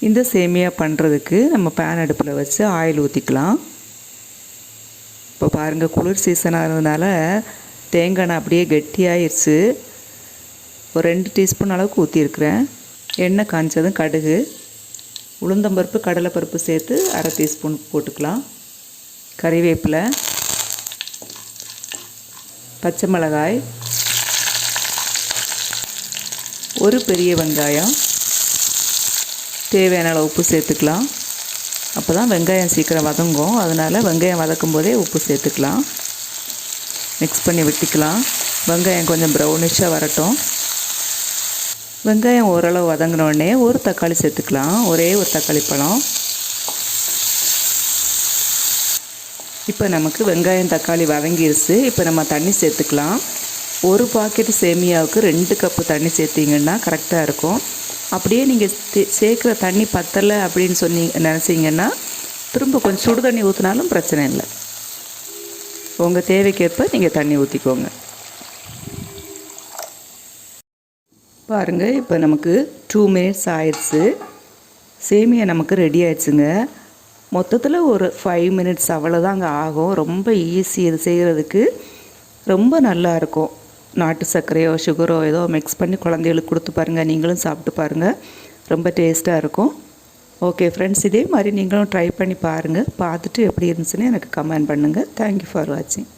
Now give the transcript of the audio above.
இந்த சேமியா பண்ணுறதுக்கு நம்ம பேன் அடுப்பில் வச்சு ஆயில் ஊற்றிக்கலாம். இப்போ பாருங்கள், குளிர் சீசனாக இருந்ததுனால தேங்காய் எண்ணெய் அப்படியே கெட்டியாகிடுச்சு. ஒரு 2 டீஸ்பூன் அளவுக்கு ஊற்றிருக்கிறேன். எண்ணெய் காய்ச்சதும் கடுகு, உளுந்தம்பருப்பு, கடலைப்பருப்பு சேர்த்து 1/2 டீஸ்பூன் போட்டுக்கலாம். கறிவேப்பிலை, பச்சை மிளகாய், ஒரு பெரிய வெங்காயம், தேவையான அளவு உப்பு சேர்த்துக்கலாம். அப்போ தான் வெங்காயம் சீக்கிரம் வதங்கும். அதனால் வெங்காயம் வதக்கும் போதே உப்பு சேர்த்துக்கலாம். மிக்ஸ் பண்ணி விட்டுக்கலாம். வெங்காயம் கொஞ்சம் ப்ரௌனிஷாக வரட்டும். வெங்காயம் ஓரளவு வதங்கினோடனே ஒரு தக்காளி சேர்த்துக்கலாம். ஒரே ஒரு தக்காளி பழம். இப்போ நமக்கு வெங்காயம் தக்காளி வதங்கிருச்சு. இப்போ நம்ம தண்ணி சேர்த்துக்கலாம். ஒரு பாக்கெட் சேமியாவுக்கு 2 கப்பு தண்ணி சேர்த்திங்கன்னா கரெக்டாக இருக்கும். அப்படியே நீங்கள் சேர்க்குற தண்ணி பத்தலை அப்படின்னு நினச்சிங்கன்னா திரும்ப கொஞ்சம் சுடு தண்ணி ஊற்றினாலும் பிரச்சனை இல்லை. உங்கள் தேவைக்கேற்ப நீங்கள் தண்ணி ஊற்றிக்கோங்க. பாருங்கள், இப்போ நமக்கு 2 மினிட்ஸ் ஆயிடுச்சு. சேமியா நமக்கு ரெடி ஆயிடுச்சுங்க. மொத்தத்தில் ஒரு 5 மினிட்ஸ் அவ்வளோதாங்க ஆகும். ரொம்ப ஈஸி இது செய்கிறதுக்கு. ரொம்ப நல்லாயிருக்கும். நாட்டு சர்க்கரையோ சுகரோ ஏதோ மிக்ஸ் பண்ணி குழந்தைகளுக்கு கொடுத்து பாருங்கள். நீங்களும் சாப்பிட்டு பாருங்கள். ரொம்ப டேஸ்ட்டாக இருக்கும். ஓகே ஃப்ரெண்ட்ஸ், இதே மாதிரி நீங்களும் ட்ரை பண்ணி பாருங்கள். பார்த்துட்டு எப்படி இருந்துச்சுன்னு எனக்கு கமெண்ட் பண்ணுங்கள். தேங்க்யூ ஃபார் வாட்சிங்.